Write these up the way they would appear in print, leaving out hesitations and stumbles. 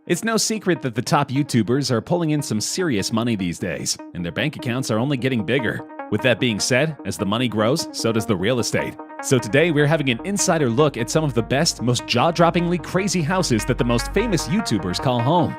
It's no secret that the top YouTubers are pulling in some serious money these days, and their bank accounts are only getting bigger. With that being said, as the money grows, so does the real estate. So today we're having an insider look at some of the best, most jaw-droppingly crazy houses that the most famous YouTubers call home.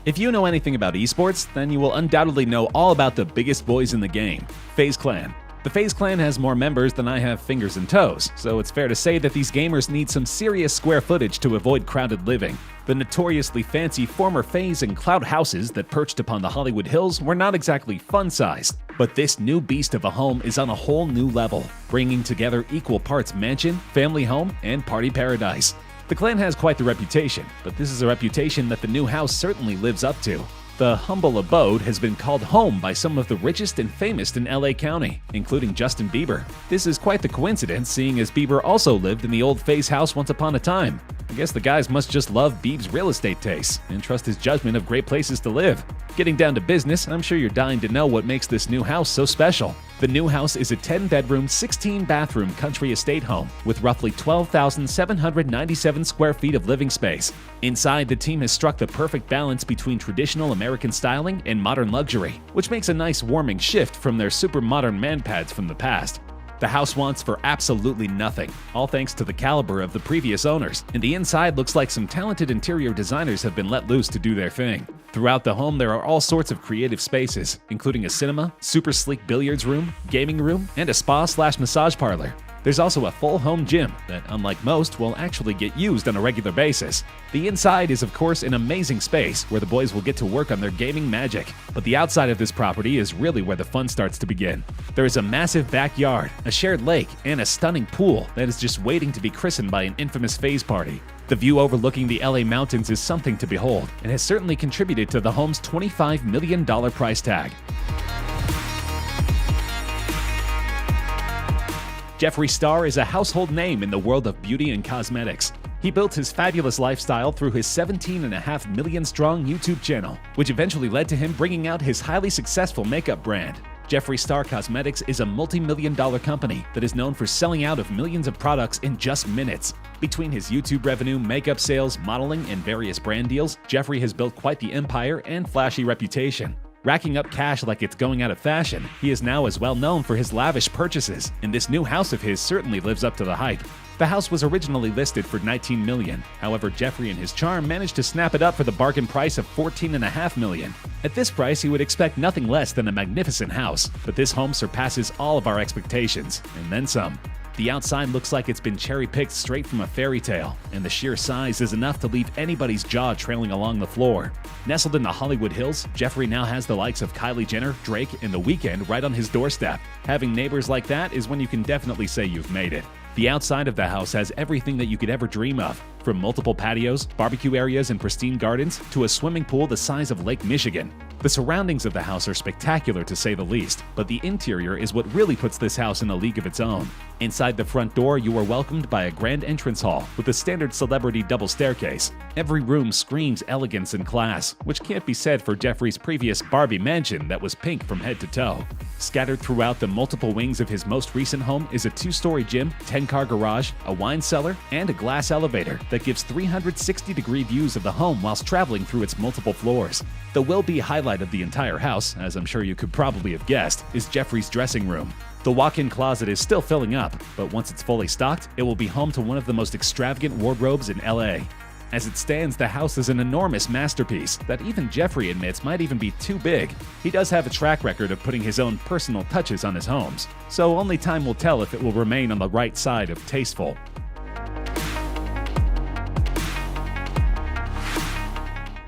If you know anything about esports, then you will undoubtedly know all about the biggest boys in the game, FaZe Clan. The FaZe Clan has more members than I have fingers and toes, so it's fair to say that these gamers need some serious square footage to avoid crowded living. The notoriously fancy former FaZe and Cloud houses that perched upon the Hollywood Hills were not exactly fun-sized, but this new beast of a home is on a whole new level, bringing together equal parts mansion, family home, and party paradise. The clan has quite the reputation, but this is a reputation that the new house certainly lives up to. The humble abode has been called home by some of the richest and famous in LA County, including Justin Bieber. This is quite the coincidence, seeing as Bieber also lived in the old FaZe house once upon a time. I guess the guys must just love Bieb's real estate tastes and trust his judgment of great places to live. Getting down to business, I'm sure you're dying to know what makes this new house so special. The new house is a 10-bedroom, 16-bathroom country estate home with roughly 12,797 square feet of living space. Inside, the team has struck the perfect balance between traditional American styling and modern luxury, which makes a nice warming shift from their super modern man pads from the past. The house wants for absolutely nothing, all thanks to the caliber of the previous owners, and the inside looks like some talented interior designers have been let loose to do their thing. Throughout the home, there are all sorts of creative spaces, including a cinema, super sleek billiards room, gaming room, and a spa/massage parlor. There's also a full home gym that, unlike most, will actually get used on a regular basis. The inside is, of course, an amazing space where the boys will get to work on their gaming magic. But the outside of this property is really where the fun starts to begin. There is a massive backyard, a shared lake, and a stunning pool that is just waiting to be christened by an infamous FaZe party. The view overlooking the LA mountains is something to behold and has certainly contributed to the home's $25 million price tag. Jeffree Star is a household name in the world of beauty and cosmetics. He built his fabulous lifestyle through his 17.5 million strong YouTube channel, which eventually led to him bringing out his highly successful makeup brand. Jeffree Star Cosmetics is a multi-million-dollar company that is known for selling out of millions of products in just minutes. Between his YouTube revenue, makeup sales, modeling, and various brand deals, Jeffree has built quite the empire and flashy reputation. Racking up cash like it's going out of fashion, he is now as well known for his lavish purchases, and this new house of his certainly lives up to the hype. The house was originally listed for $19 million, however Jeffree and his charm managed to snap it up for the bargain price of $14.5 million. At this price, he would expect nothing less than a magnificent house, but this home surpasses all of our expectations, and then some. The outside looks like it's been cherry-picked straight from a fairy tale, and the sheer size is enough to leave anybody's jaw trailing along the floor. Nestled in the Hollywood Hills, Jeffree now has the likes of Kylie Jenner, Drake, and The Weeknd right on his doorstep. Having neighbors like that is when you can definitely say you've made it. The outside of the house has everything that you could ever dream of, from multiple patios, barbecue areas, and pristine gardens, to a swimming pool the size of Lake Michigan. The surroundings of the house are spectacular to say the least, but the interior is what really puts this house in a league of its own. Inside the front door, you are welcomed by a grand entrance hall with a standard celebrity double staircase. Every room screams elegance and class, which can't be said for Jeffree's previous Barbie mansion that was pink from head to toe. Scattered throughout the multiple wings of his most recent home is a 2-story gym, 10-car garage, a wine cellar, and a glass elevator that gives 360-degree views of the home whilst traveling through its multiple floors. The will-be highlight of the entire house, as I'm sure you could probably have guessed, is Jeffree's dressing room. The walk-in closet is still filling up, but once it's fully stocked, it will be home to one of the most extravagant wardrobes in LA. As it stands, the house is an enormous masterpiece that even Jeffree admits might even be too big. He does have a track record of putting his own personal touches on his homes, so only time will tell if it will remain on the right side of tasteful.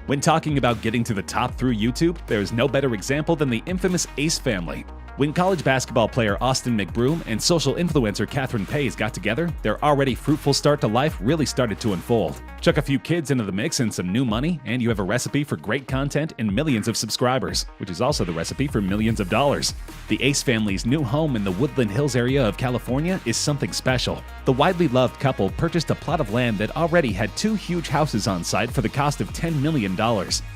When talking about getting to the top through YouTube, there is no better example than the infamous Ace family. When college basketball player Austin McBroom and social influencer Catherine Pays got together, their already fruitful start to life really started to unfold. Chuck a few kids into the mix and some new money, and you have a recipe for great content and millions of subscribers, which is also the recipe for millions of dollars. The Ace family's new home in the Woodland Hills area of California is something special. The widely loved couple purchased a plot of land that already had 2 huge houses on site for the cost of $10 million.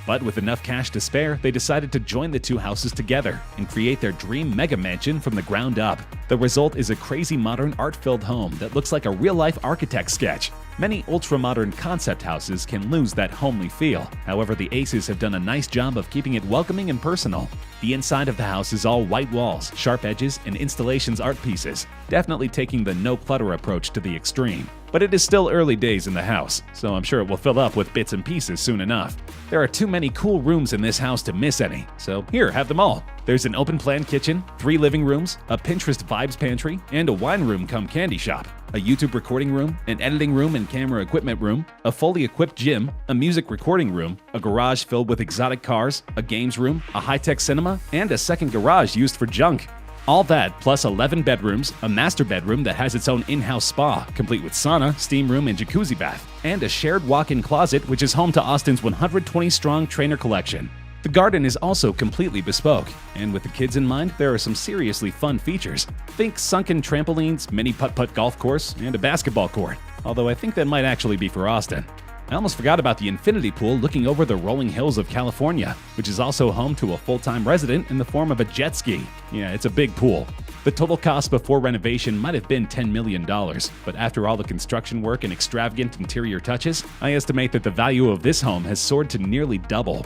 But with enough cash to spare, they decided to join the 2 houses together and create their dream mega mansion from the ground up. The result is a crazy modern art-filled home that looks like a real-life architect sketch. Many ultra-modern concept houses can lose that homely feel. However, the Aces have done a nice job of keeping it welcoming and personal. The inside of the house is all white walls, sharp edges, and installations art pieces, definitely taking the no-clutter approach to the extreme. But it is still early days in the house, so I'm sure it will fill up with bits and pieces soon enough. There are too many cool rooms in this house to miss any, so here, have them all. There's an open-plan kitchen, 3 living rooms, a Pinterest vibes pantry, and a wine room cum candy shop, a YouTube recording room, an editing room and camera equipment room, a fully equipped gym, a music recording room, a garage filled with exotic cars, a games room, a high-tech cinema, and a second garage used for junk. All that plus 11 bedrooms, a master bedroom that has its own in-house spa, complete with sauna, steam room, and jacuzzi bath, and a shared walk-in closet which is home to Austin's 120-strong trainer collection. The garden is also completely bespoke, and with the kids in mind, there are some seriously fun features. Think sunken trampolines, mini putt-putt golf course, and a basketball court, although I think that might actually be for Austin. I almost forgot about the infinity pool looking over the rolling hills of California, which is also home to a full-time resident in the form of a jet ski. Yeah, it's a big pool. The total cost before renovation might have been $10 million, but after all the construction work and extravagant interior touches, I estimate that the value of this home has soared to nearly double.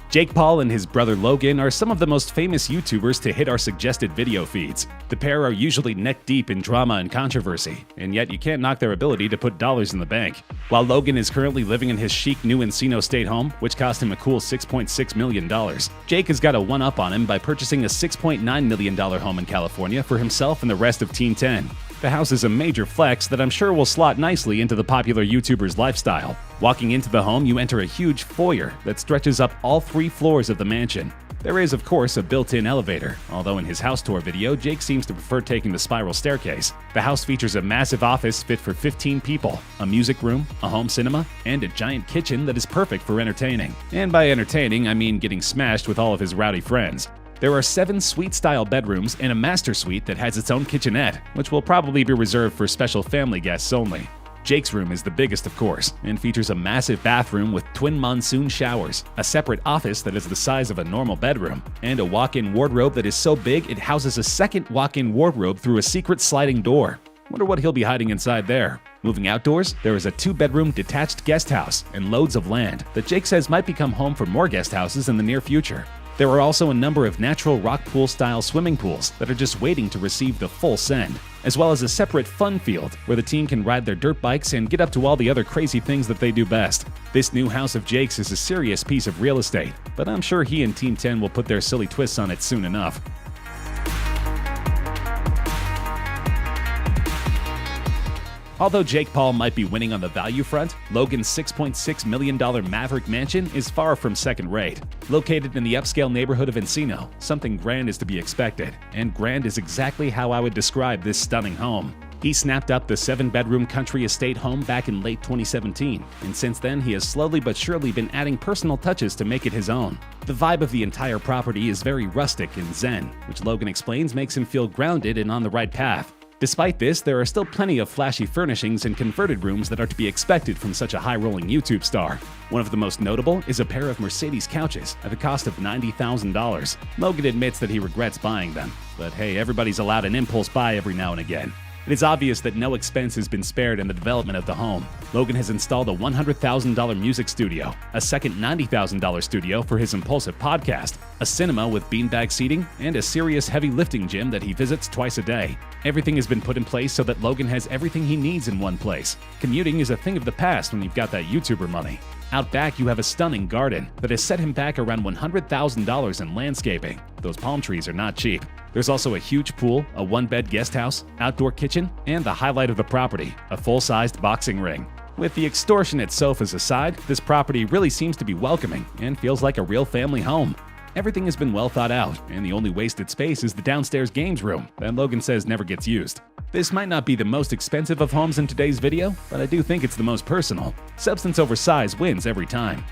Jake Paul and his brother Logan are some of the most famous YouTubers to hit our suggested video feeds. The pair are usually neck-deep in drama and controversy, and yet you can't knock their ability to put dollars in the bank. While Logan is currently living in his chic new Encino State home, which cost him a cool $6.6 million, Jake has got a one-up on him by purchasing a $6.9 million home in California for himself and the rest of Team 10. The house is a major flex that I'm sure will slot nicely into the popular YouTuber's lifestyle. Walking into the home, you enter a huge foyer that stretches up all 3 floors of the mansion. There is, of course, a built-in elevator, although in his house tour video, Jake seems to prefer taking the spiral staircase. The house features a massive office fit for 15 people, a music room, a home cinema, and a giant kitchen that is perfect for entertaining. And by entertaining, I mean getting smashed with all of his rowdy friends. There are 7 suite-style bedrooms and a master suite that has its own kitchenette, which will probably be reserved for special family guests only. Jake's room is the biggest, of course, and features a massive bathroom with twin monsoon showers, a separate office that is the size of a normal bedroom, and a walk-in wardrobe that is so big it houses a second walk-in wardrobe through a secret sliding door. Wonder what he'll be hiding inside there. Moving outdoors, there is a 2-bedroom detached guest house and loads of land that Jake says might become home for more guest houses in the near future. There are also a number of natural rock pool-style swimming pools that are just waiting to receive the full send, as well as a separate fun field where the team can ride their dirt bikes and get up to all the other crazy things that they do best. This new house of Jake's is a serious piece of real estate, but I'm sure he and Team 10 will put their silly twists on it soon enough. Although Jake Paul might be winning on the value front, Logan's $6.6 million Maverick mansion is far from second-rate. Located in the upscale neighborhood of Encino, something grand is to be expected, and grand is exactly how I would describe this stunning home. He snapped up the 7-bedroom country estate home back in late 2017, and since then he has slowly but surely been adding personal touches to make it his own. The vibe of the entire property is very rustic and zen, which Logan explains makes him feel grounded and on the right path. Despite this, there are still plenty of flashy furnishings and converted rooms that are to be expected from such a high-rolling YouTube star. One of the most notable is a pair of Mercedes couches at the cost of $90,000. Logan admits that he regrets buying them, but hey, everybody's allowed an impulse buy every now and again. It is obvious that no expense has been spared in the development of the home. Logan has installed a $100,000 music studio, a second $90,000 studio for his impulsive podcast, a cinema with beanbag seating, and a serious heavy lifting gym that he visits twice a day. Everything has been put in place so that Logan has everything he needs in one place. Commuting is a thing of the past when you've got that YouTuber money. Out back, you have a stunning garden that has set him back around $100,000 in landscaping. Those palm trees are not cheap. There's also a huge pool, a 1-bed guest house, outdoor kitchen, and the highlight of the property, a full-sized boxing ring. With the extortionate sofas aside, this property really seems to be welcoming and feels like a real family home. Everything has been well thought out, and the only wasted space is the downstairs games room that Logan says never gets used. This might not be the most expensive of homes in today's video, but I do think it's the most personal. Substance over size wins every time.